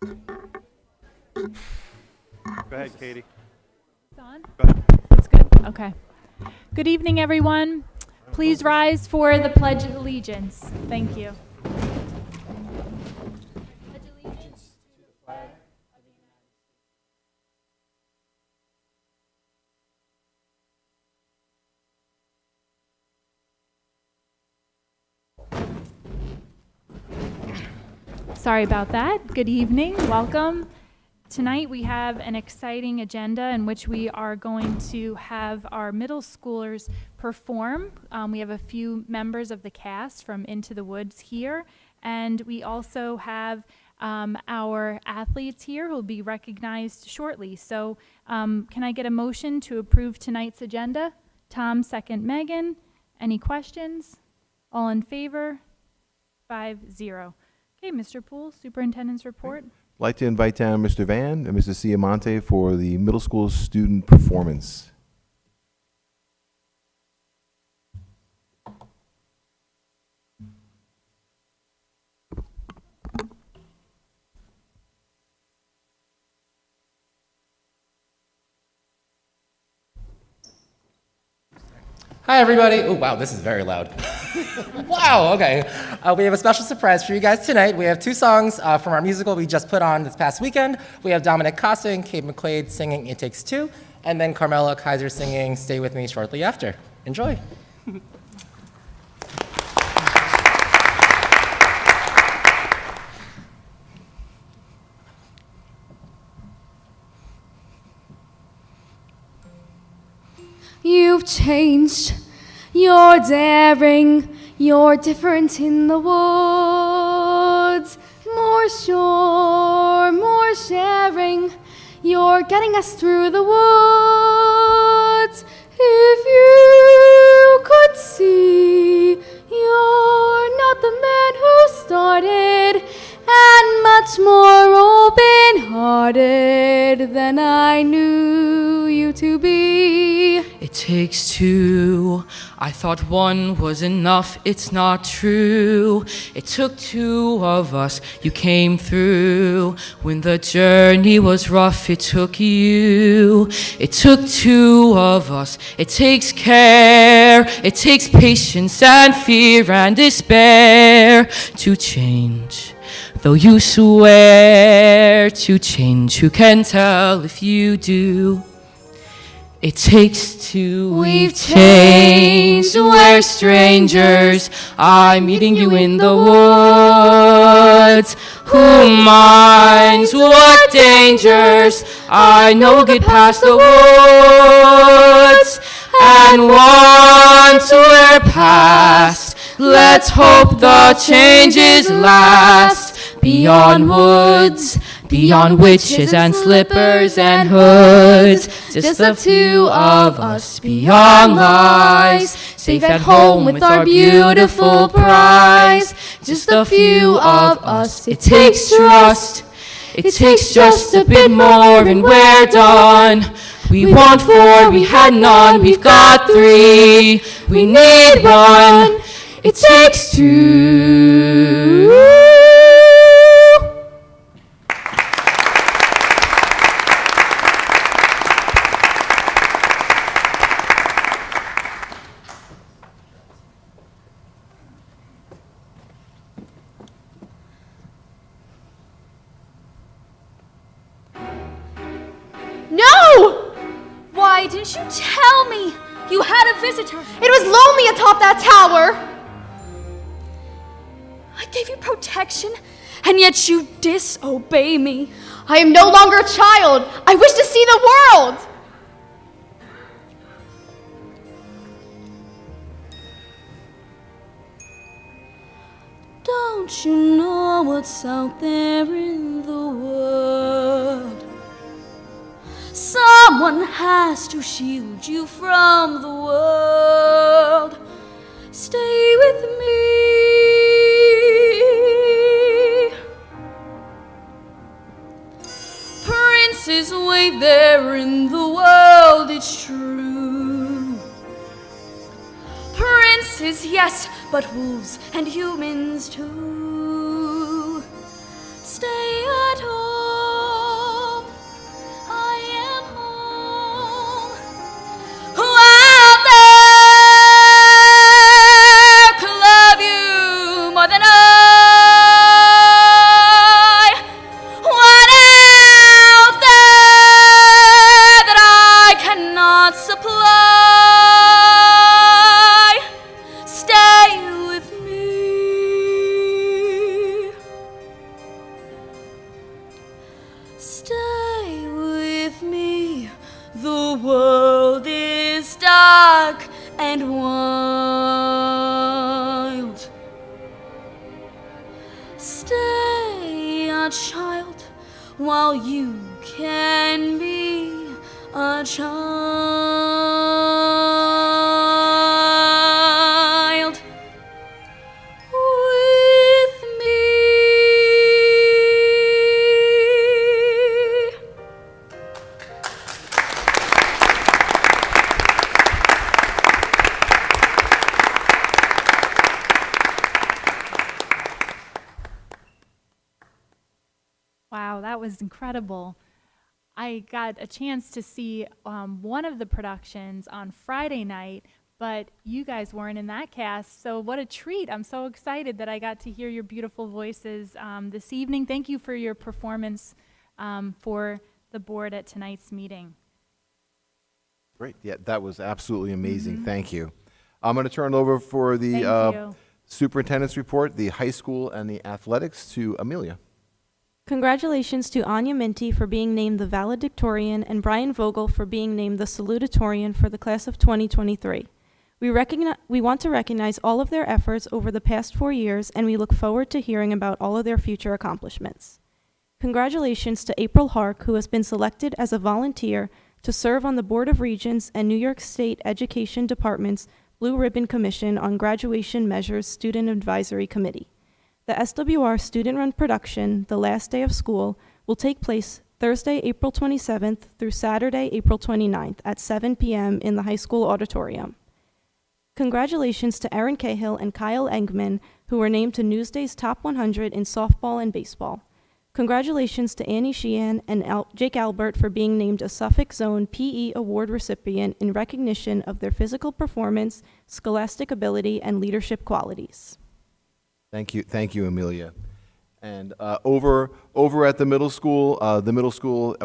Go ahead, Katie. It's on? Go ahead. It's good? Okay. Good evening, everyone. Please rise for the Pledge of Allegiance. Thank you. Sorry about that. Good evening. Welcome. Tonight we have an exciting agenda in which we are going to have our middle schoolers perform. We have a few members of the cast from Into the Woods here, and we also have our athletes here who will be recognized shortly. So can I get a motion to approve tonight's agenda? Tom, second Megan. Any questions? All in favor? 5-0. Okay, Mr. Poole, Superintendent's report. I'd like to invite down Mr. Van and Mr. Ciamonte for the middle school student performance. Hi, everybody. Oh, wow, this is very loud. Wow, okay. We have a special surprise for you guys tonight. We have two songs from our musical we just put on this past weekend. We have Dominic Costa and Kate McQuaid singing It Takes Two, and then Carmela Kaiser singing Stay With Me shortly after. Enjoy. You've changed, you're daring, you're different in the woods. More sure, more sharing, you're getting us through the woods. If you could see, you're not the man who started, and much more open-hearted than I knew you to be. It takes two. I thought one was enough. It's not true. It took two of us. You came through. When the journey was rough, it took you. It took two of us. It takes care. It takes patience and fear and despair to change. Though you swear to change, who can tell if you do? It takes two. We've changed. We're strangers. I'm meeting you in the woods. Who minds what dangers? I know we'll get past the woods. And once we're past, let's hope the changes last. Beyond woods, beyond witches and slippers and hoods, just the two of us beyond lies, safe at home with our beautiful prize. Just a few of us. It takes trust, it takes just a bit more and we're done. We want four, we had none, we've got three, we need one. It takes two. No! Why didn't you tell me you had a visitor? It was lonely atop that tower. I gave you protection, and yet you disobey me. I am no longer a child. I wish to see the world. Don't you know what's out there in the world? Someone has to shield you from the world. Stay with me. Princes wait there in the world, it's true. Princes, yes, but wolves and humans too. Stay at home. Stay with me. The world is dark and wild. Stay a child while you can be a child with me. Wow, that was incredible. I got a chance to see one of the productions on Friday night, but you guys weren't in that cast, so what a treat. I'm so excited that I got to hear your beautiful voices this evening. Thank you for your performance for the board at tonight's meeting. Great. Yeah, that was absolutely amazing. Thank you. I'm going to turn it over for the Thank you. superintendent's report, the high school and the athletics to Amelia. Congratulations to Anya Minty for being named the valedictorian and Brian Vogel for being named the salutatorian for the class of 2023. We want to recognize all of their efforts over the past 4 years, and we look forward to hearing about all of their future accomplishments. Congratulations to April Hark, who has been selected as a volunteer to serve on the Board of Regents and New York State Education Department's Blue Ribbon Commission on Graduation Measures Student Advisory Committee. The SWR student-run production, The Last Day of School, will take place Thursday, April 27th through Saturday, April 29th at 7 p.m. in the high school auditorium. Congratulations to Erin Cahill and Kyle Engman, who were named to Newsday's Top 100 in softball and baseball. Congratulations to Annie Sheehan and Jake Albert for being named a Suffolk Zone PE Award recipient in recognition of their physical performance, scholastic ability, and leadership qualities. Thank you, Amelia. And over at the middle school,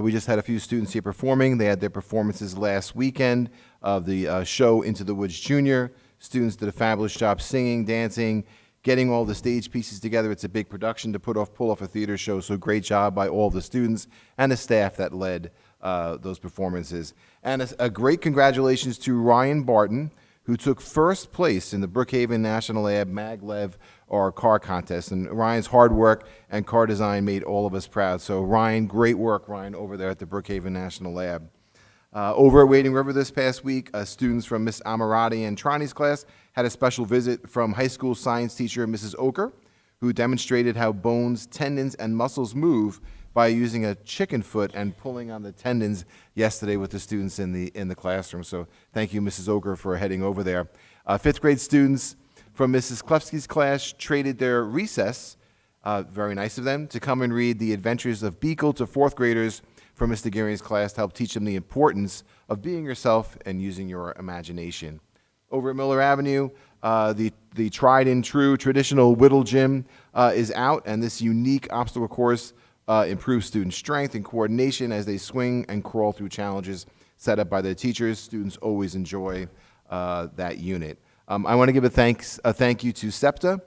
we just had a few students here performing. They had their performances last weekend of the show Into the Woods Junior. Students did a fabulous job singing, dancing, getting all the stage pieces together. It's a big production to pull off a theater show, so great job by all the students and the staff that led those performances. And a great congratulations to Ryan Barton, who took first place in the Brookhaven National Lab Maglev or car contest. And Ryan's hard work and car design made all of us proud. So Ryan, great work, Ryan, over there at the Brookhaven National Lab. Over at Wading River this past week, students from Miss Amarati and Trani's class had a special visit from high school science teacher Mrs. Oker, who demonstrated how bones, tendons, and muscles move by using a chicken foot and pulling on the tendons yesterday with the students in the classroom. So thank you, Mrs. Oker, for heading over there. Fifth grade students from Mrs. Klefsky's class traded their recess, very nice of them, to come and read The Adventures of Beagle to fourth graders from Mr. Gearing's class to help teach them the importance of being yourself and using your imagination. Over at Miller Avenue, the tried and true traditional Whittle Gym is out, and this unique obstacle course improves student strength and coordination as they swing and crawl through challenges set up by their teachers. Students always enjoy that unit. I want to give a thank you to SEPTA,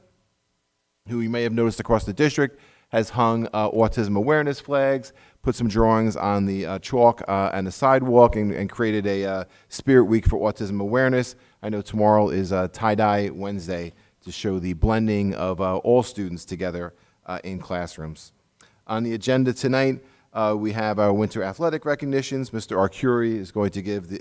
who you may have noticed across the district has hung autism awareness flags, put some drawings on the chalk and the sidewalk, and created a Spirit Week for Autism Awareness. I know tomorrow is Tie-Dye Wednesday to show the blending of all students together in classrooms. On the agenda tonight, we have our winter athletic recognitions. Mr. Arcuri is going to give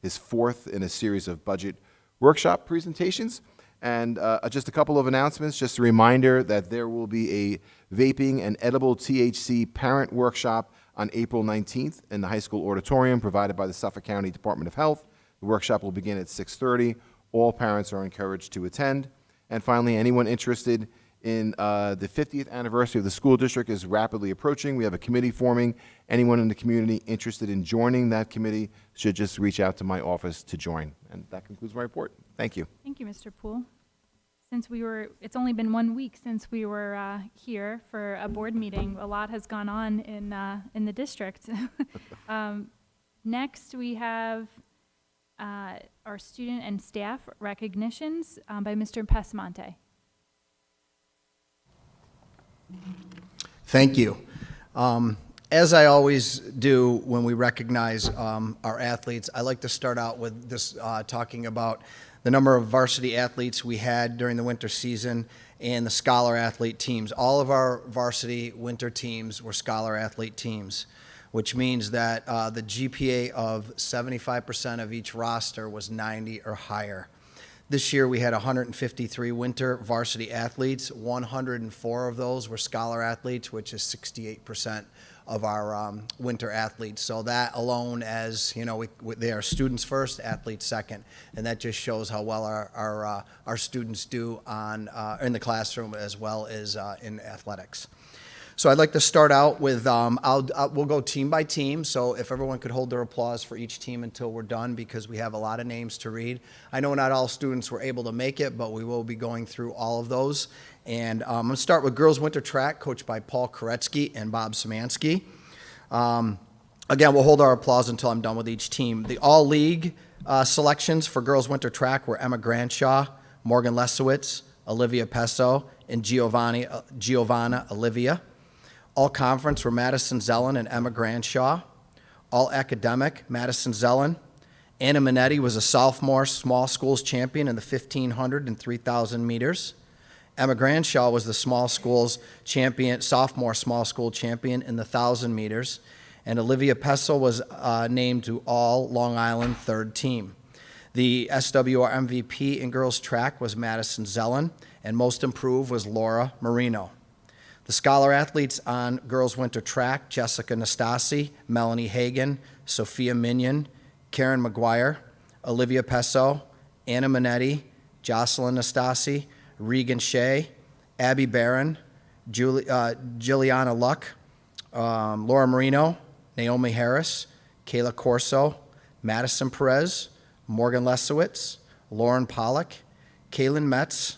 his fourth in a series of budget workshop presentations. And just a couple of announcements, just a reminder that there will be a vaping and edible THC parent workshop on April 19th in the high school auditorium provided by the Suffolk County Department of Health. The workshop will begin at 6:30. All parents are encouraged to attend. And finally, anyone interested in the 50th anniversary of the school district is rapidly approaching. We have a committee forming. Anyone in the community interested in joining that committee should just reach out to my office to join. And that concludes my report. Thank you. Thank you, Mr. Poole. It's only been 1 week since we were here for a board meeting. A lot has gone on in the district. Next, we have our student and staff recognitions by Mr. Passamonte. Thank you. As I always do when we recognize our athletes, I like to start out with this talking about the number of varsity athletes we had during the winter season and the scholar athlete teams. All of our varsity winter teams were scholar athlete teams, which means that the GPA of 75% of each roster was 90 or higher. This year we had 153 winter varsity athletes. 104 of those were scholar athletes, which is 68% of our winter athletes. So that alone, as you know, they are students first, athletes second, and that just shows how well our students do in the classroom as well as in athletics. So I'd like to start out with, we'll go team by team, so if everyone could hold their applause for each team until we're done, because we have a lot of names to read. I know not all students were able to make it, but we will be going through all of those. And I'm going to start with girls winter track, coached by Paul Koretsky and Bob Szymanski. Again, we'll hold our applause until I'm done with each team. The all-league selections for girls winter track were Emma Granshaw, Morgan Lesowitz, Olivia Pesso, and Giovanna Olivia. All conference were Madison Zellen and Emma Granshaw. All academic, Madison Zellen. Anna Minetti was a sophomore small schools champion in the 1,500 and 3,000 meters. Emma Granshaw was the small schools champion, sophomore small school champion in the 1,000 meters. And Olivia Pesso was named to all Long Island third team. The SWR MVP in girls track was Madison Zellen, and most improved was Laura Marino. The scholar athletes on girls winter track, Jessica Nastasi, Melanie Hagan, Sophia Minion, Karen McGuire, Olivia Pesso, Anna Minetti, Jocelyn Nastasi, Regan Shea, Abby Barron, Juliana Luck, Laura Marino, Naomi Harris, Kayla Corso, Madison Perez, Morgan Lesowitz, Lauren Pollock, Kaylin Metz,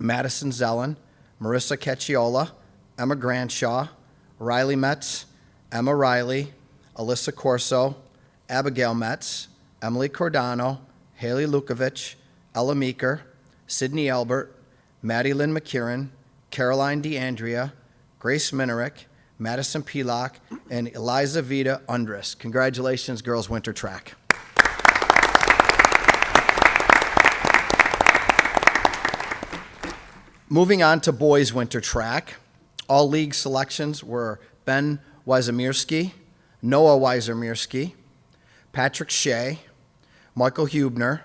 Madison Zellen, Marissa Cacciola, Emma Granshaw, Riley Metz, Emma Riley, Alyssa Corso, Abigail Metz, Emily Cordano, Haley Lukovich, Ella Meeker, Sydney Albert, Maddie Lynn McKieran, Caroline DeAndrea, Grace Minerick, Madison Pilock, and Eliza Vita Undris. Congratulations, girls winter track. Moving on to boys winter track. All league selections were Ben Wyzemierski, Noah Wyzemierski, Patrick Shea, Michael Hubner,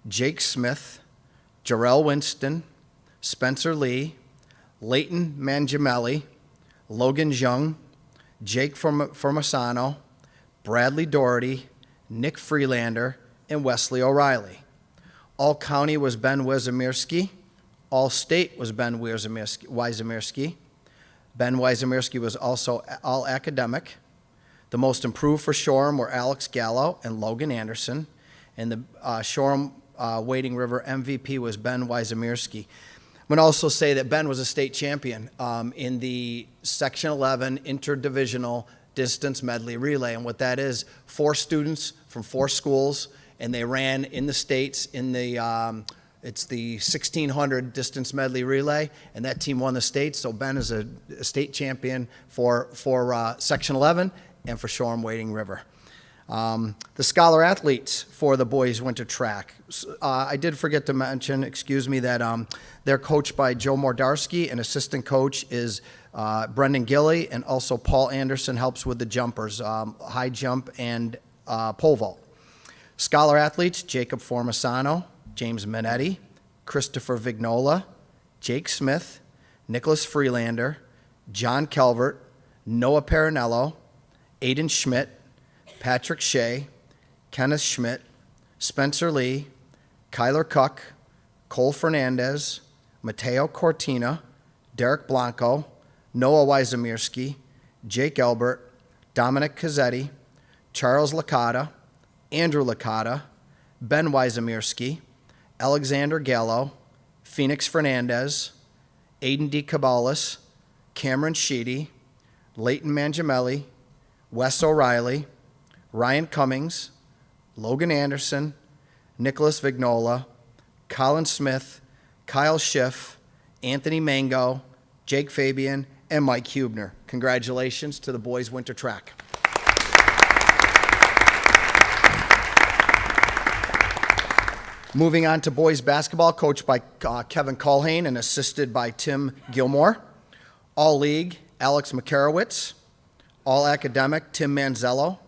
Jake Smith, Jarrell Winston, Spencer Lee, Leighton Mangiamelli, Logan Jung, Jake Formasano, Bradley Doherty, Nick Freelander, and Wesley O'Reilly. All county was Ben Wyzemierski. All state was Ben Wyzemierski. Ben Wyzemierski was also all academic. The most improved for Shoreham were Alex Gallo and Logan Anderson. And the Shoreham-Wading River MVP was Ben Wyzemierski. I'm going to also say that Ben was a state champion in the Section 11 interdivisional distance medley relay. And what that is, 4 students from 4 schools, and they ran in the states in the it's the 1,600 distance medley relay, and that team won the state. So Ben is a state champion for Section 11 and for Shoreham-Wading River. The scholar athletes for the boys winter track. I did forget to mention, excuse me, that they're coached by Joe Mordarski, and assistant coach is Brendan Gilly, and also Paul Anderson helps with the jumpers, high jump and pole vault. Scholar athletes, Jacob Formasano, James Minetti, Christopher Vignola, Jake Smith, Nicholas Freelander, John Calvert, Noah Parinello, Aiden Schmidt, Patrick Shea, Kenneth Schmidt, Spencer Lee, Kyler Cuck, Cole Fernandez, Mateo Cortina, Derek Blanco, Noah Wyzemierski, Jake Elbert, Dominic Cazzetti, Charles Licata, Andrew Licata, Ben Wyzemierski, Alexander Gallo, Phoenix Fernandez, Aiden D. Cabalas, Cameron Sheedy, Leighton Mangiamelli, Wes O'Reilly, Ryan Cummings, Logan Anderson, Nicholas Vignola, Colin Smith, Kyle Schiff, Anthony Mango, Jake Fabian, and Mike Hubner. Congratulations to the boys winter track. Moving on to boys basketball, coached by Kevin Culhane and assisted by Tim Gilmore. All League, Alex Makarowitz. All Academic, Tim Manzello.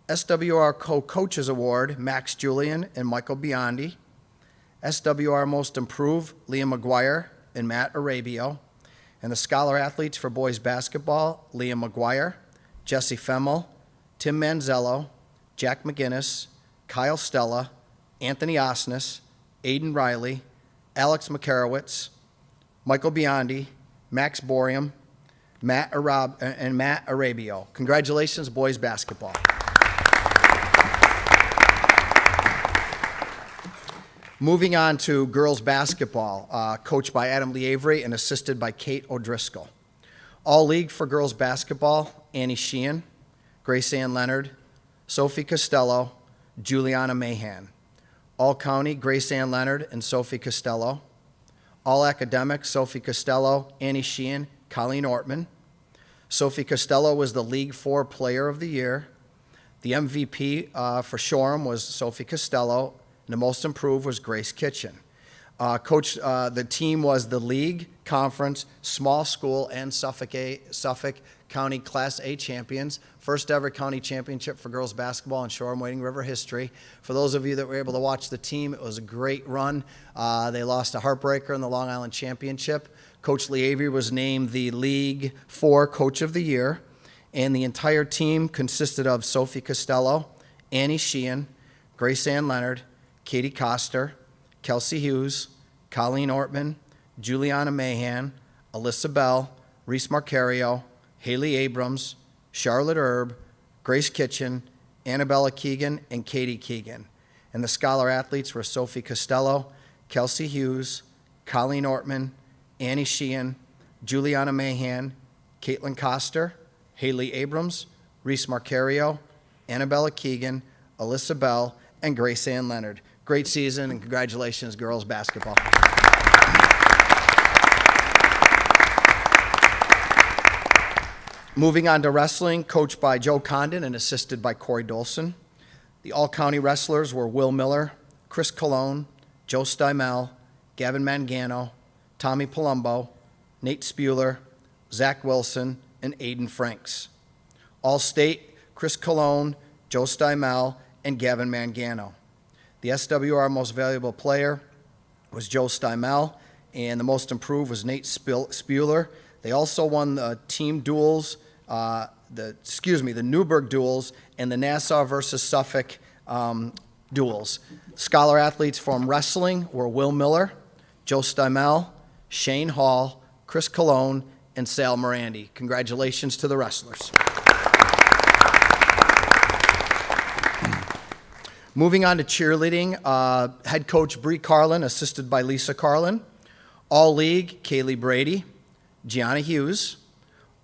SWR Co-Coaches Award, Max Julian and Michael Biondi. SWR Most Improved, Liam McGuire and Matt Arabio. And the Scholar Athletes for boys basketball, Liam McGuire, Jesse Femmel, Tim Manzello, Jack McGinnis, Kyle Stella, Anthony Osnes, Aiden Riley, Alex Makarowitz, Michael Biondi, Max Borium, Matt Arabio. Congratulations, boys basketball. Moving on to girls basketball, coached by Adam Lee Avery and assisted by Kate O'Driscoll. All League for girls basketball, Annie Sheehan, Grace Ann Leonard, Sophie Costello, Juliana Mahan. All County, Grace Ann Leonard and Sophie Costello. All Academic, Sophie Costello, Annie Sheehan, Colleen Ortman. Sophie Costello was the League 4 Player of the Year. The MVP for Shoreham was Sophie Costello, and the Most Improved was Grace Kitchen. The team was the League, Conference, Small School, and Suffolk County Class A champions. First ever county championship for girls basketball in Shoreham-Wading River history. For those of you that were able to watch the team, it was a great run. They lost a heartbreaker in the Long Island Championship. Coach Lee Avery was named the League 4 Coach of the Year, and the entire team consisted of Sophie Costello, Annie Sheehan, Grace Ann Leonard, Katie Coster, Kelsey Hughes, Colleen Ortman, Juliana Mahan, Alyssa Bell, Reese Marcario, Haley Abrams, Charlotte Erb, Grace Kitchen, Annabella Keegan, and Katie Keegan. And the Scholar Athletes were Sophie Costello, Kelsey Hughes, Colleen Ortman, Annie Sheehan, Juliana Mahan, Caitlin Coster, Haley Abrams, Reese Marcario, Annabella Keegan, Alyssa Bell, and Grace Ann Leonard. Great season, and congratulations, girls basketball. Moving on to wrestling, coached by Joe Condon and assisted by Corey Dolson. The all-county wrestlers were Will Miller, Chris Colon, Joe Stymel, Gavin Mangano, Tommy Palumbo, Nate Spuler, Zach Wilson, and Aiden Franks. All-state, Chris Colon, Joe Stymel, and Gavin Mangano. The SWR Most Valuable Player was Joe Stymel, and the Most Improved was Nate Spuler. They also won the team duels, the Newburgh duels, and the Nassau versus Suffolk duels. Scholar athletes from wrestling were Will Miller, Joe Stymel, Shane Hall, Chris Colon, and Sal Morandi. Congratulations to the wrestlers. Moving on to cheerleading, head coach Bree Carlin, assisted by Lisa Carlin. All League, Kaylee Brady, Gianna Hughes.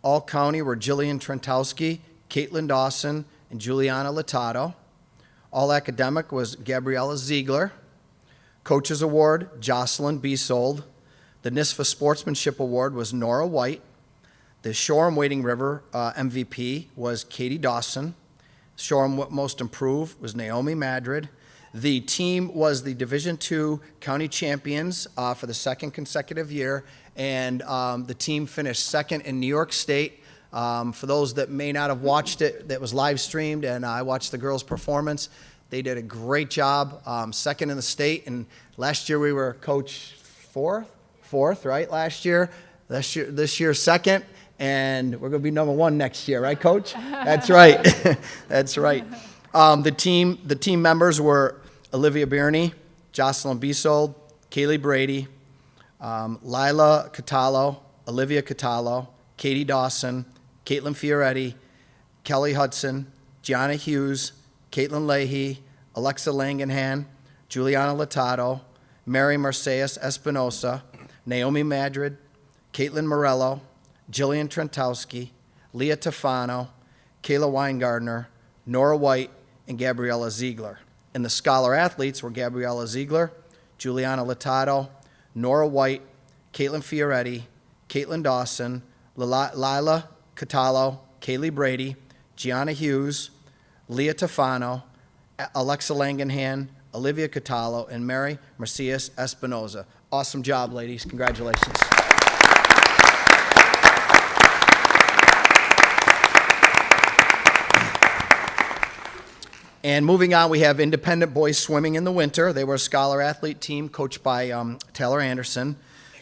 All County were Jillian Trentowski, Caitlin Dawson, and Juliana Latato. All Academic was Gabriella Ziegler. Coaches Award, Jocelyn Beasold. The NISFA Sportsmanship Award was Nora White. The Shoreham-Wading River MVP was Katie Dawson. Shoreham Most Improved was Naomi Madrid. The team was the Division II county champions for the second consecutive year, and the team finished second in New York State. For those that may not have watched it, that was live streamed, and I watched the girls' performance. They did a great job, second in the state, and last year we were coach fourth, right? Last year, this year second. And we're going to be number 1 next year, right, Coach? That's right. That's right. The team members were Olivia Birney, Jocelyn Beasold, Kaylee Brady, Lila Catallo, Olivia Catallo, Katie Dawson, Caitlin Fioretti, Kelly Hudson, Gianna Hughes, Caitlin Leahy, Alexa Langenhan, Juliana Latato, Mary Mercedes Espinosa, Naomi Madrid, Caitlin Morello, Jillian Trentowski, Leah Tefano, Kayla Weingardner, Nora White, and Gabriella Ziegler. And the Scholar athletes were Gabriella Ziegler, Juliana Latato, Nora White, Caitlin Fioretti, Caitlin Dawson, Lila Catallo, Kaylee Brady, Gianna Hughes, Leah Tafano, Alexa Langenhan, Olivia Catallo, and Mary Mercias Espinoza. Awesome job, ladies. Congratulations. And moving on, we have independent boys swimming in the winter. They were a scholar athlete team coached by Taylor Anderson.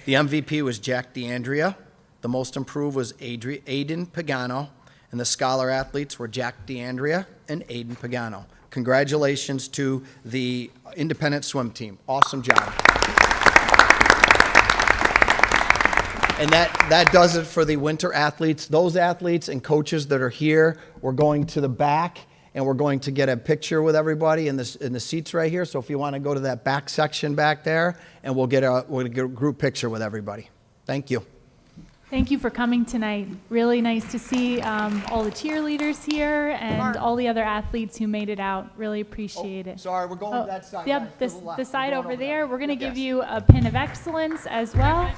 The MVP was Jack DeAndrea. The most improved was Aiden Pagano. And the scholar athletes were Jack DeAndrea and Aiden Pagano. Congratulations to the independent swim team. Awesome job. And that does it for the winter athletes. Those athletes and coaches that are here, we're going to the back and we're going to get a picture with everybody in the seats right here. So if you want to go to that back section back there, and we'll get a group picture with everybody. Thank you. Thank you for coming tonight. Really nice to see all the cheerleaders here and all the other athletes who made it out. Really appreciate it. Sorry, we're going to that side. Yep, guys, to the left. the side We're going over there. We're going to give Yes. you a pin of excellence as well.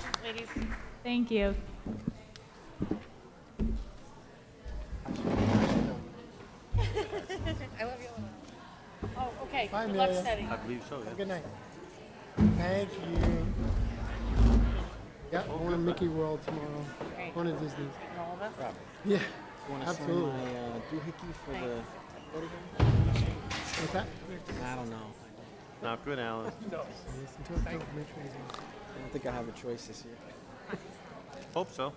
Thank you. Oh, okay. Bye, Good luck Amelia. setting. I believe so, yeah. Good night. Thank you. Yeah, we're going to Mickey World tomorrow. Great. Going to Disney. And all of us? Yeah, Want to absolutely. sign my doohickey for the what again? What's that? I don't know. Not good, Alan. Listen to it, documentary. I don't think I have a choice this year. Hope so.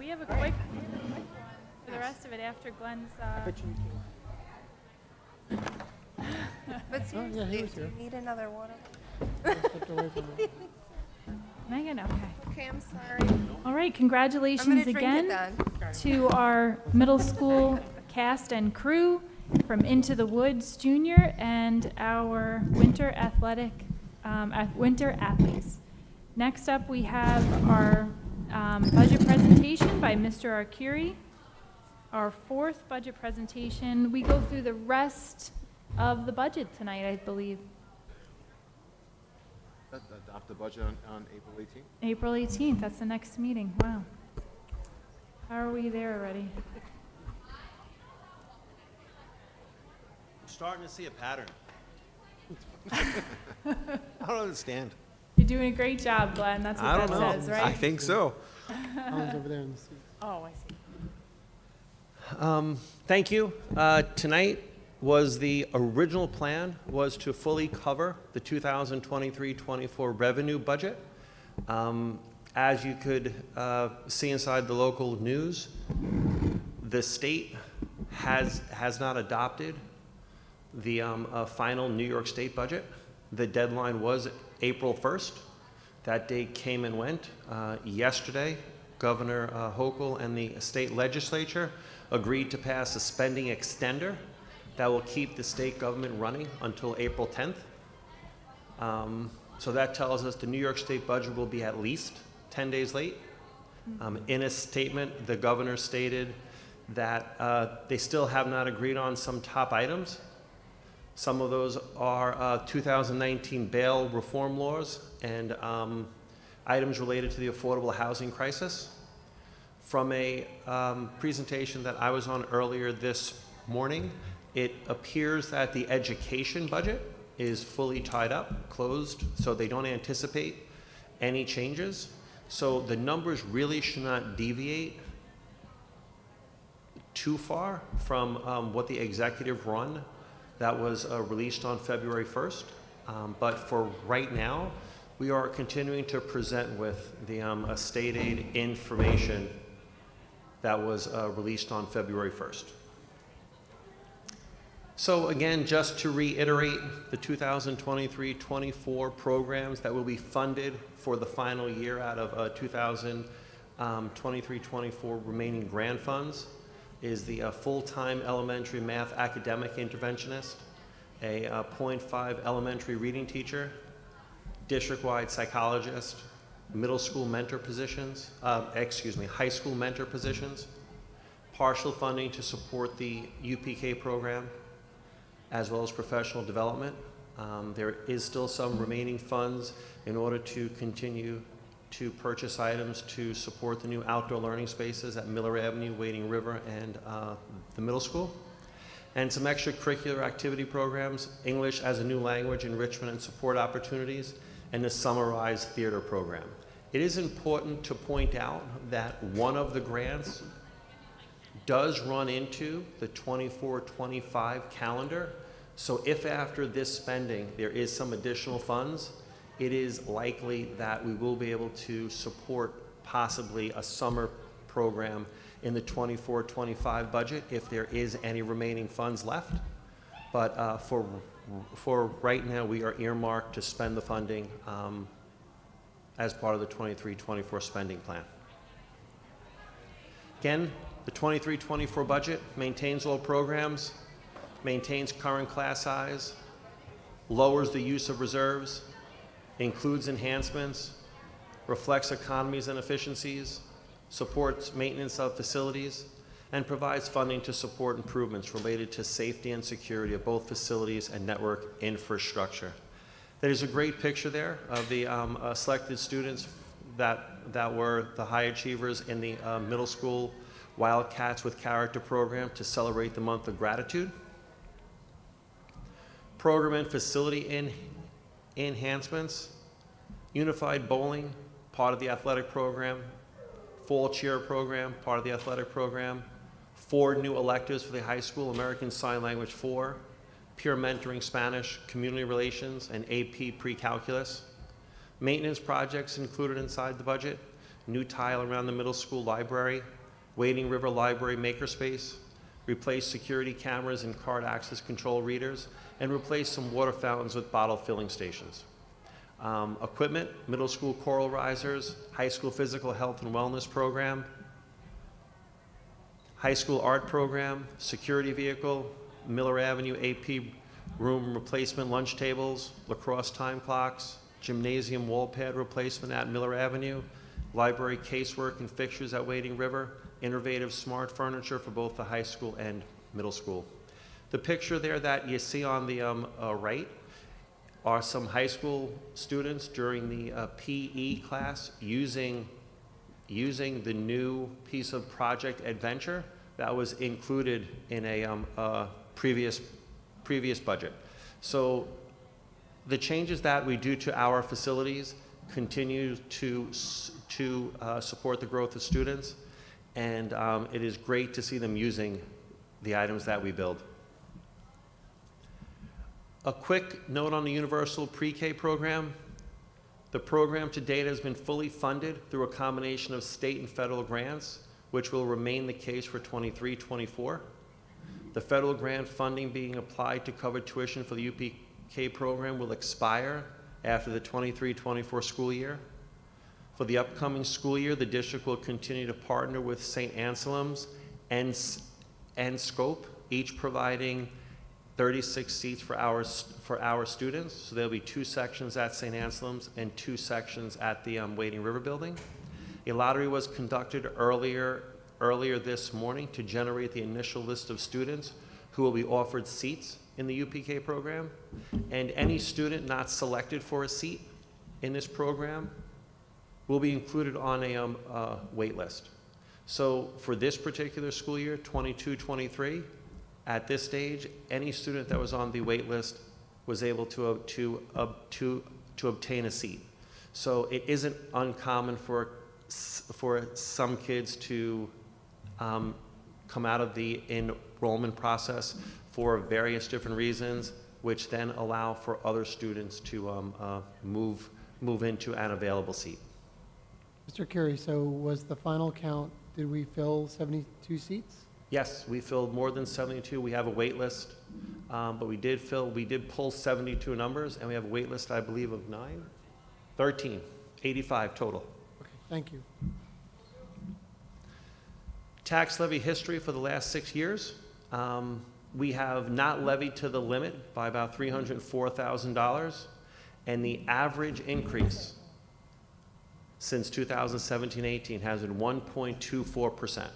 we have a quick one for the rest of it after Glenn's. Bet you But seriously, yeah, he was do you here. need another one? stepped away from it. Megan, okay. Okay, I'm sorry. All right, I'm congratulations gonna drink again it then. to our middle school cast and crew from Into the Woods Junior and our winter athletes. Next up, we have our budget presentation by Mr. Arcuri. Our fourth budget presentation. We go through the rest of the budget tonight, I believe. Adopt the budget on April 18th? April 18th, that's the next meeting. Wow. How are we there already? I'm starting to see a pattern. I don't understand. You're doing a great job, Glenn. That's I what don't that know. says, right? I think so. Alan's over there in the seat. Oh, I see. Thank you. Tonight was the original plan was to fully cover the 2023-24 revenue budget. As you could see inside the local news, the state has not adopted the final New York State budget. The deadline was April 1st. That date came and went. Yesterday, Governor Hochul and the state legislature agreed to pass a spending extender that will keep the state government running until April 10th. So that tells us the New York State budget will be at least 10 days late. In a statement, the governor stated that they still have not agreed on some top items. Some of those are 2019 bail reform laws and items related to the affordable housing crisis. From a presentation that I was on earlier this morning, it appears that the education budget is fully tied up, closed, so they don't anticipate any changes. So the numbers really should not deviate too far from what the executive run that was released on February 1st. But for right now, we are continuing to present with the state aid information that was released on February 1st. So again, just to reiterate, the 2023-24 programs that will be funded for the final year out of 2023-24 remaining grant funds is the full-time elementary math academic interventionist, a 0.5 elementary reading teacher, district-wide psychologist, middle school mentor positions, high school mentor positions, partial funding to support the UPK program, as well as professional development. There is still some remaining funds in order to continue to purchase items to support the new outdoor learning spaces at Miller Avenue, Wading River, and the middle school. And some extracurricular activity programs, English as a new language, enrichment and support opportunities, and the summarized theater program. It is important to point out that one of the grants does run into the 24-25 calendar. So if after this spending there is some additional funds, it is likely that we will be able to support possibly a summer program in the 24-25 budget if there is any remaining funds left. But for right now, we are earmarked to spend the funding as part of the 23-24 spending plan. Again, the 23-24 budget maintains all programs, maintains current class size, lowers the use of reserves, includes enhancements, reflects economies and efficiencies, supports maintenance of facilities, and provides funding to support improvements related to safety and security of both facilities and network infrastructure. There's a great picture there of the selected students that were the high achievers in the middle school Wildcats with Character program to celebrate the month of gratitude. Program and facility enhancements, unified bowling, part of the athletic program, fall cheer program, part of the athletic program, 4 new electives for the high school, American Sign Language 4, peer mentoring Spanish, community relations, and AP pre-calculus. Maintenance projects included inside the budget, new tile around the middle school library, Wading River Library makerspace, replace security cameras and card access control readers, and replace some water fountains with bottle filling stations. Equipment, middle school choral risers, high school physical health and wellness program, high school art program, security vehicle, Miller Avenue AP room replacement lunch tables, lacrosse time clocks, gymnasium wall pad replacement at Miller Avenue, library casework and fixtures at Wading River, innovative smart furniture for both the high school and middle school. The picture there that you see on the right are some high school students during the PE class using the new piece of Project Adventure that was included in a previous budget. So the changes that we do to our facilities continue to support the growth of students, and it is great to see them using the items that we build. A quick note on the Universal Pre-K program. The program to date has been fully funded through a combination of state and federal grants, which will remain the case for 23-24. The federal grant funding being applied to cover tuition for the UPK program will expire after the 23-24 school year. For the upcoming school year, the district will continue to partner with St. Anselm's and Scope, each providing 36 seats for our students. So there'll be 2 sections at St. Anselm's and 2 sections at the Wading River building. A lottery was conducted earlier this morning to generate the initial list of students who will be offered seats in the UPK program. And any student not selected for a seat in this program will be included on a wait list. So for this particular school year, 22-23, at this stage, any student that was on the wait list was able to obtain a seat. So it isn't uncommon for some kids to come out of the enrollment process for various different reasons, which then allow for other students to move into an available seat. Mr. Curie, so was the final count, did we fill 72 seats? Yes, we filled more than 72. We have a wait list, but we did pull 72 numbers, and we have a wait list, I believe, of 13, 85 total. Okay, thank you. Tax levy history for the last 6 years. We have not levied to the limit by about $304,000, and the average increase since 2017-18 has been 1.24%,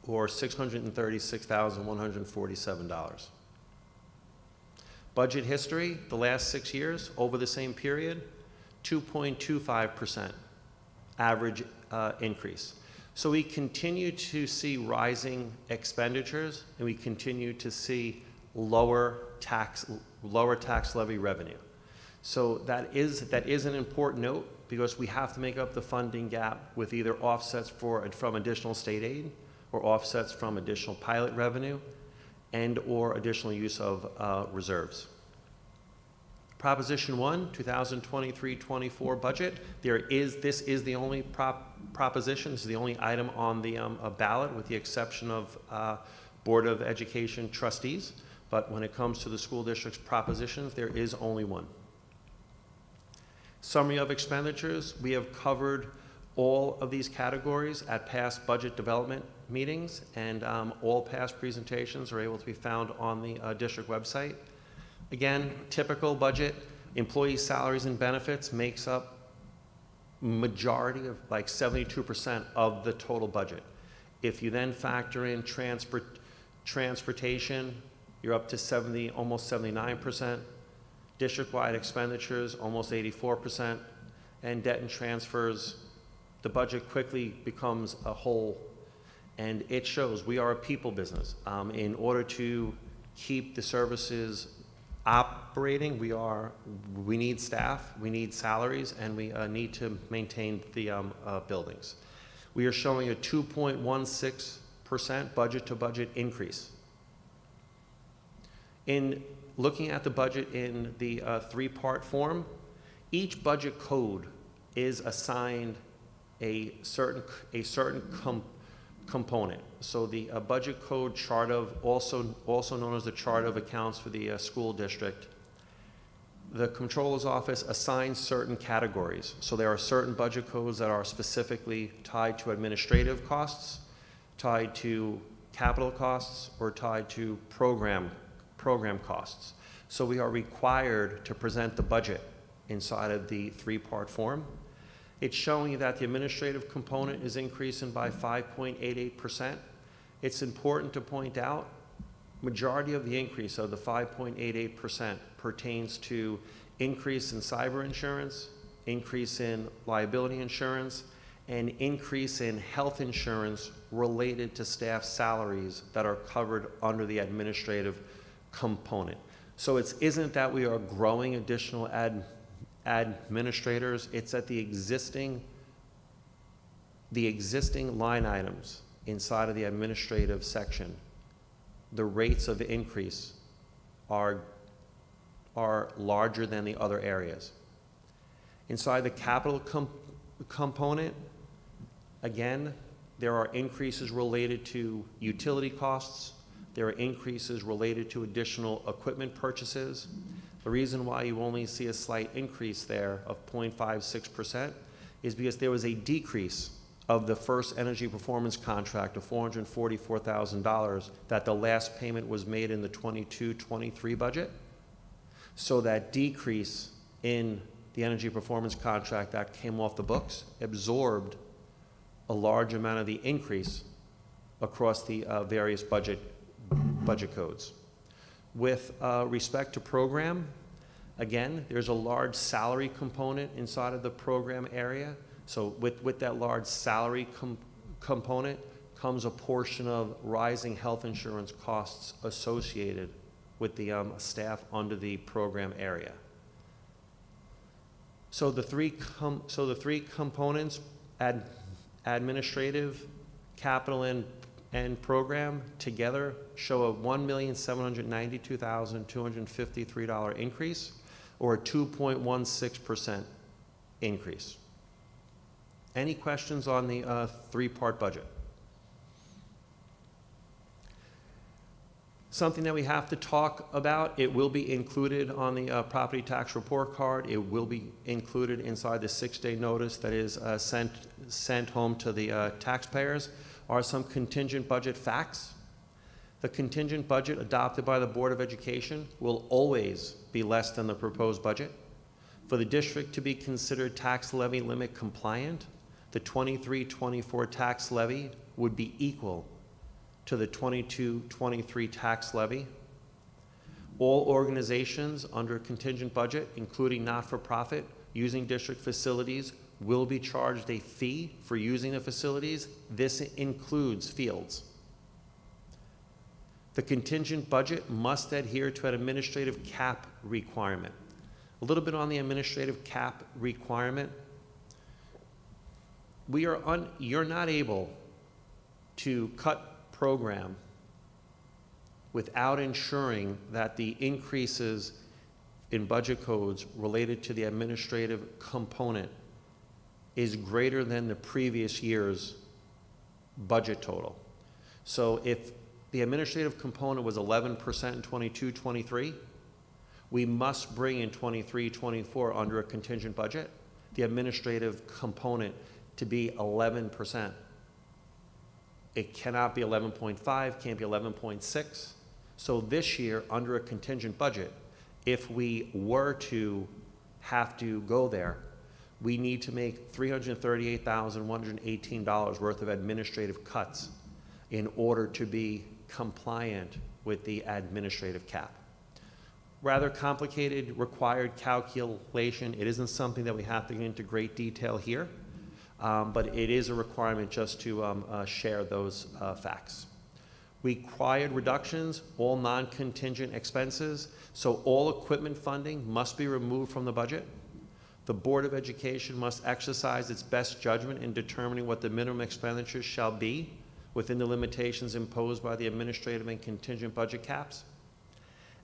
or $636,147. Budget history, the last 6 years, over the same period, 2.25% average increase. So we continue to see rising expenditures, and we continue to see lower tax levy revenue. So that is an important note, because we have to make up the funding gap with either offsets from additional state aid, or offsets from additional pilot revenue, and or additional use of reserves. Proposition 1, 2023-24 budget. This is the only proposition. This is the only item on the ballot, with the exception of Board of Education trustees. But when it comes to the school district's propositions, there is only one. Summary of expenditures. We have covered all of these categories at past budget development meetings, and all past presentations are able to be found on the district website. Again, typical budget, employee salaries and benefits makes up majority of, like, 72% of the total budget. If you then factor in transportation, you're up to almost 79%. District-wide expenditures, almost 84%. And debt and transfers, the budget quickly becomes a whole, and it shows we are a people business. In order to keep the services operating, we need staff, we need salaries, and we need to maintain the buildings. We are showing a 2.16% budget-to-budget increase. In looking at the budget in the 3-part form, each budget code is assigned a certain component. So the budget code chart of, also known as the chart of accounts for the school district, the Comptroller's Office assigns certain categories. So there are certain budget codes that are specifically tied to administrative costs, tied to capital costs, or tied to program costs. So we are required to present the budget inside of the three-part form. It's showing you that the administrative component is increasing by 5.88%. It's important to point out, majority of the increase of the 5.88% pertains to increase in cyber insurance, increase in liability insurance, and increase in health insurance related to staff salaries that are covered under the administrative component. So it isn't that we are growing additional administrators, it's that the existing line items inside of the administrative section, the rates of increase are larger than the other areas. Inside the capital component, again, there are increases related to utility costs. There are increases related to additional equipment purchases. The reason why you only see a slight increase there of 0.56% is because there was a decrease of the first energy performance contract of $444,000 that the last payment was made in the 22-23 budget. So that decrease in the energy performance contract that came off the books absorbed a large amount of the increase across the various budget codes. With respect to program, again, there's a large salary component inside of the program area. So with that large salary component comes a portion of rising health insurance costs associated with the staff under the program area. So the three components, administrative, capital, and program together show a $1,792,253 increase, or a 2.16% increase. Any questions on the three-part budget? Something that we have to talk about, it will be included on the property tax report card. It will be included inside the 6-day notice that is sent home to the taxpayers, are some contingent budget facts. The contingent budget adopted by the Board of Education will always be less than the proposed budget. For the district to be considered tax levy limit compliant, the 23-24 tax levy would be equal to the 22-23 tax levy. All organizations under a contingent budget, including not-for-profit, using district facilities, will be charged a fee for using the facilities. This includes fields. The contingent budget must adhere to an administrative cap requirement. A little bit on the administrative cap requirement. You're not able to cut program without ensuring that the increases in budget codes related to the administrative component is greater than the previous year's budget total. So if the administrative component was 11% in 22-23, we must bring in 23-24 under a contingent budget the administrative component to be 11%. It cannot be 11.5, can't be 11.6. So this year, under a contingent budget, if we were to have to go there, we need to make $338,118 worth of administrative cuts in order to be compliant with the administrative cap. Rather complicated, required calculation. It isn't something that we have to get into great detail here. But it is a requirement just to share those facts. Required reductions, all non-contingent expenses, so all equipment funding must be removed from the budget. The Board of Education must exercise its best judgment in determining what the minimum expenditures shall be within the limitations imposed by the administrative and contingent budget caps.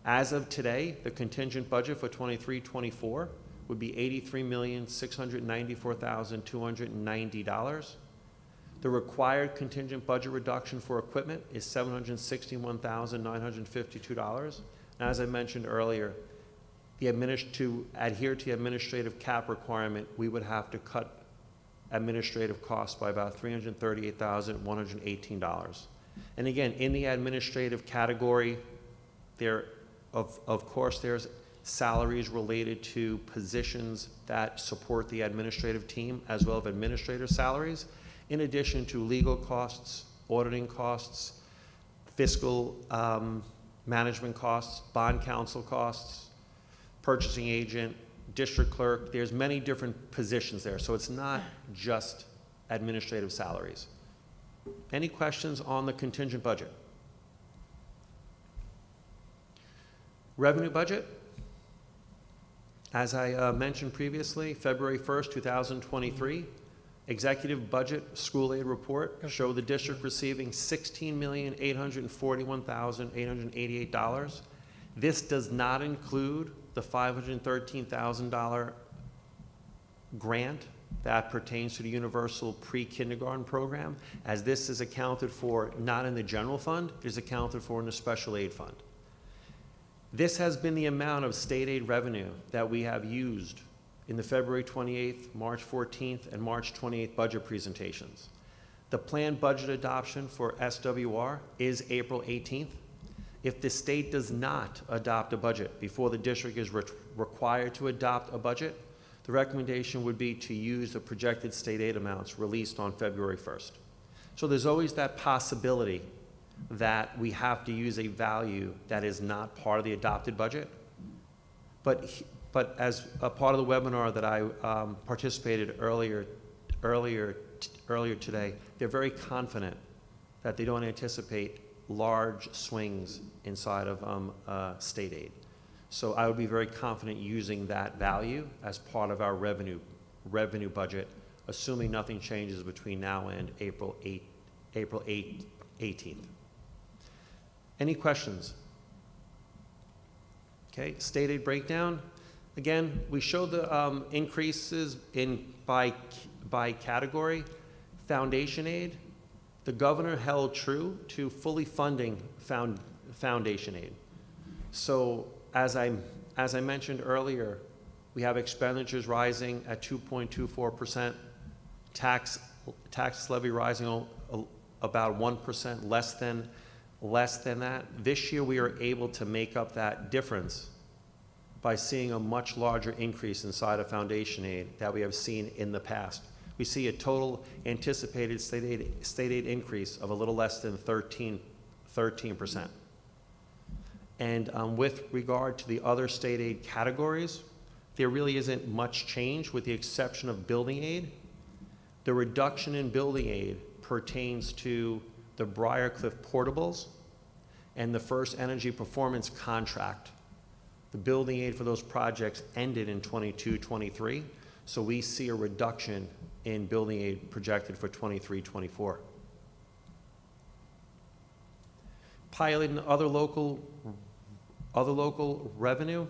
As of today, the contingent budget for 23-24 would be $83,694,290. The required contingent budget reduction for equipment is $761,952. And as I mentioned earlier, to adhere to the administrative cap requirement, we would have to cut administrative costs by about $338,118. And again, in the administrative category, of course, there's salaries related to positions that support the administrative team, as well as administrator salaries, in addition to legal costs, auditing costs, fiscal management costs, bond counsel costs, purchasing agent, district clerk. There's many different positions there, so it's not just administrative salaries. Any questions on the contingent budget? Revenue budget. As I mentioned previously, February 1st, 2023, executive budget school aid report showed the district receiving $16,841,888. This does not include the $513,000 grant that pertains to the universal pre-kindergarten program, as this is accounted for not in the general fund, it is accounted for in the special aid fund. This has been the amount of state aid revenue that we have used in the February 28th, March 14th, and March 28th budget presentations. The planned budget adoption for SWR is April 18th. If the state does not adopt a budget before the district is required to adopt a budget, the recommendation would be to use the projected state aid amounts released on February 1st. So there's always that possibility that we have to use a value that is not part of the adopted budget. But as a part of the webinar that I participated earlier today, they're very confident that they don't anticipate large swings inside of state aid. So I would be very confident using that value as part of our revenue budget, assuming nothing changes between now and April 18th. Any questions? Okay, state aid breakdown. Again, we show the increases by category. Foundation aid, the governor held true to fully funding foundation aid. So as I mentioned earlier, we have expenditures rising at 2.24%, tax levy rising about 1% less than that. This year we are able to make up that difference by seeing a much larger increase inside of foundation aid that we have seen in the past. We see a total anticipated state aid increase of a little less than 13%. And with regard to the other state aid categories, there really isn't much change with the exception of building aid. The reduction in building aid pertains to the Briarcliff portables and the First Energy Performance contract. The building aid for those projects ended in 22-23, so we see a reduction in building aid projected for 23-24. Pilot and other local revenue.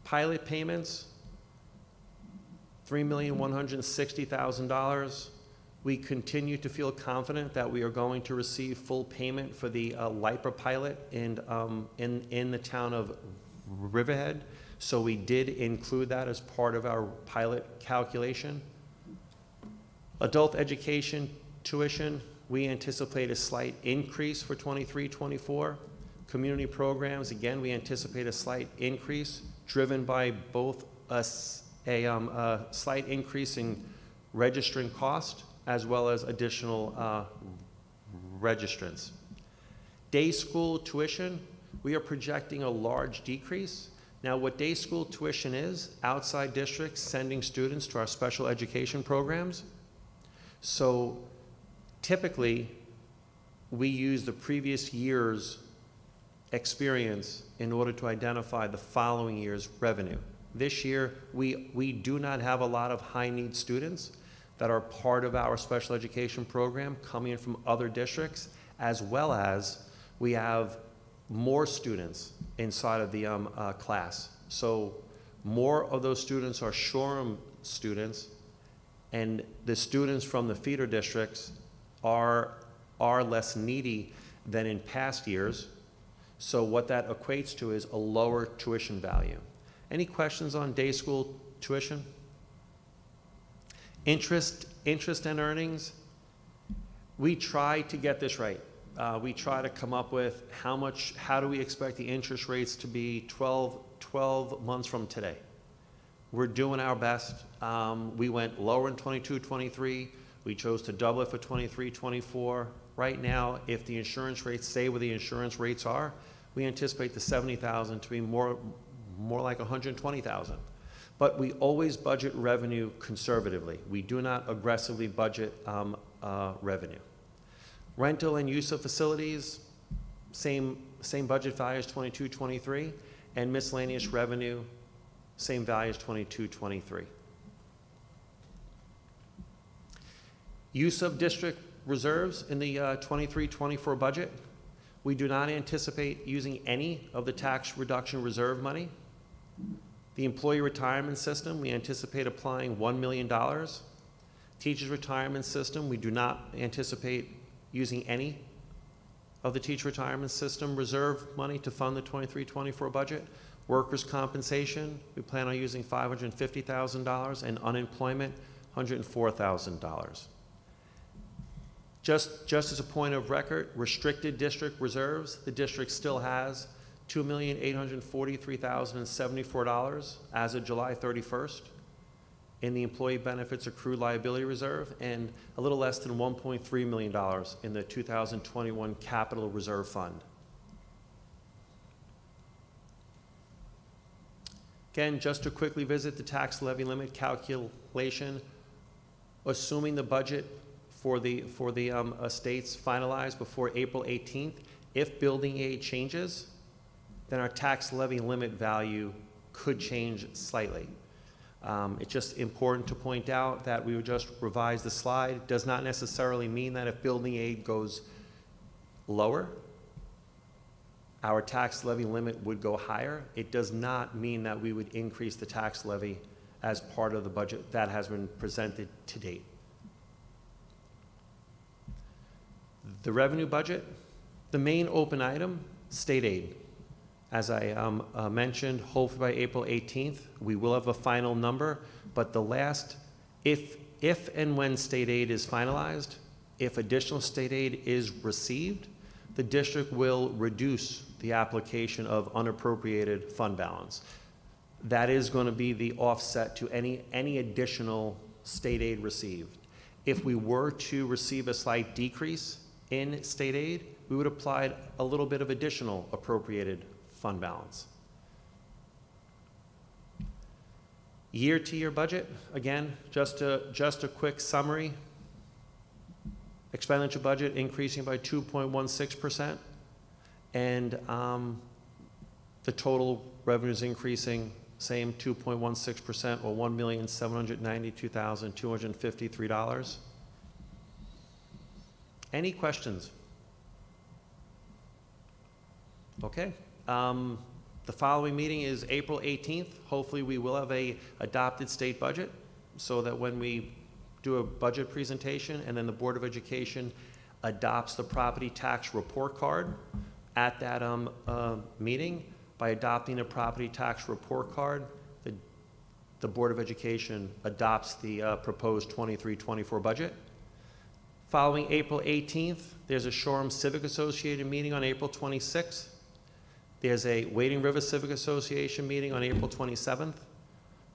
Pilot payments, $3,160,000. We continue to feel confident that we are going to receive full payment for the LIPA pilot in the town of Riverhead. So we did include that as part of our pilot calculation. Adult education tuition, we anticipate a slight increase for 23-24. Community programs, again, we anticipate a slight increase driven by both a slight increase in registering cost as well as additional registrants. Day school tuition, we are projecting a large decrease. Now, what day school tuition is, outside districts sending students to our special education programs. So typically, we use the previous year's experience in order to identify the following year's revenue. This year, we do not have a lot of high-need students that are part of our special education program coming in from other districts, as well as we have more students inside of the class. So More of those students are Shoreham students, and the students from the feeder districts are less needy than in past years. So what that equates to is a lower tuition value. Any questions on day school tuition? Interest and earnings. We try to get this right. We try to come up with how do we expect the interest rates to be 12 months from today. We're doing our best. We went lower in 22-23. We chose to double it for 23-24. Right now, if the insurance rates stay where the insurance rates are, we anticipate the 70,000 to be more like 120,000. But we always budget revenue conservatively. We do not aggressively budget revenue. Rental and use of facilities, same budget value as 22-23, and miscellaneous revenue, same value as 22-23. Use of district reserves in the 23-24 budget. We do not anticipate using any of the tax reduction reserve money. The employee retirement system, we anticipate applying $1 million. Teachers retirement system, we do not anticipate using any of the teacher retirement system reserve money to fund the 23-24 budget. Workers' compensation, we plan on using $550,000, and unemployment, $104,000. Just as a point of record, restricted district reserves, the district still has $2,843,074 as of July 31st in the employee benefits accrued liability reserve, and a little less than $1.3 million in the 2021 capital reserve fund. Again, just to quickly visit the tax levy limit calculation, assuming the budget for the estates finalized before April 18th, if building aid changes, then our tax levy limit value could change slightly. It's just important to point out that we would just revise the slide. It does not necessarily mean that if building aid goes lower, our tax levy limit would go higher. It does not mean that we would increase the tax levy as part of the budget that has been presented to date. The revenue budget, the main open item, state aid. As I mentioned, hopefully by April 18th, we will have a final number, but the last, if and when state aid is finalized, if additional state aid is received, the district will reduce the application of unappropriated fund balance. That is going to be the offset to any additional state aid received. If we were to receive a slight decrease in state aid, we would apply a little bit of additional appropriated fund balance. Year-to-year budget, again, just a quick summary. Expenditure budget increasing by 2.16%, and the total revenues increasing same 2.16%, or $1,792,253. Any questions? Okay. The following meeting is April 18th. Hopefully we will have a adopted state budget so that when we do a budget presentation and then the Board of Education adopts the property tax report card at that meeting, by adopting a property tax report card, the Board of Education adopts the proposed 23-24 budget. Following April 18th, there's a Shoreham Civic Association meeting on April 26th. There's a Wading River Civic Association meeting on April 27th,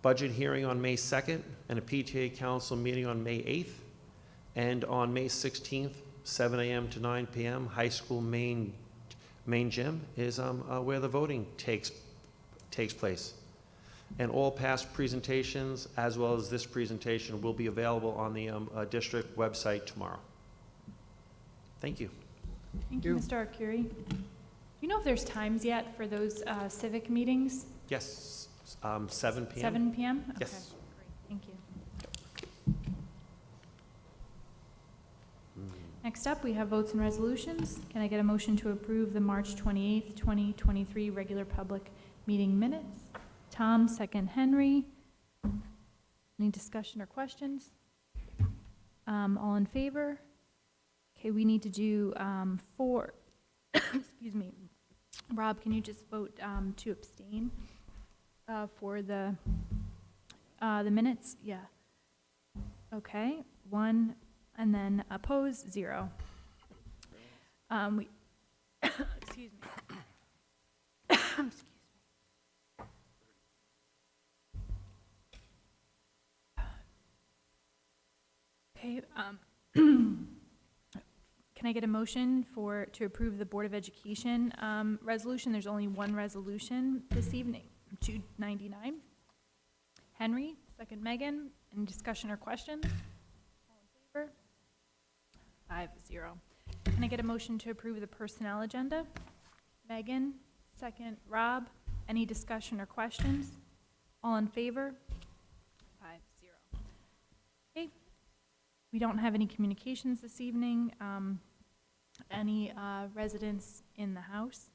budget hearing on May 2nd, and a PTA council meeting on May 8th. And on May 16th, 7 a.m. to 9 p.m., high school main gym is where the voting takes place. And all past presentations, as well as this presentation, will be available on the district website tomorrow. Thank you. Thank you, Mr. Arcuri. Do you know if there's times yet for those civic meetings? Yes, 7 p.m. 7 p.m.? Okay, Yes. great, thank you. Next up, we have votes and resolutions. Can I get a motion to approve the March 28th, 2023 regular public meeting minutes? Tom, second Henry. Any discussion or questions? All in favor? Okay, we need to do four. Excuse me. Rob, can you just vote to abstain for the minutes? Yeah. Okay, 1, and then oppose, 0. Excuse me. Excuse me. Okay, can I get a motion to approve the Board of Education resolution? There's only one resolution this evening, 299. Henry, second Megan. Any discussion or questions? All in favor? 5-0. Can I get a motion to approve the personnel agenda? Megan, second Rob. Any discussion or questions? All in favor? 5-0. Okay. We don't have any communications this evening. Any residents in the house?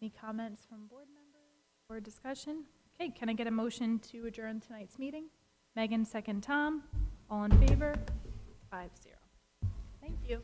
Any comments from board members or discussion? Okay, can I get a motion to adjourn tonight's meeting? Megan, second Tom. All in favor? 5-0. Thank you.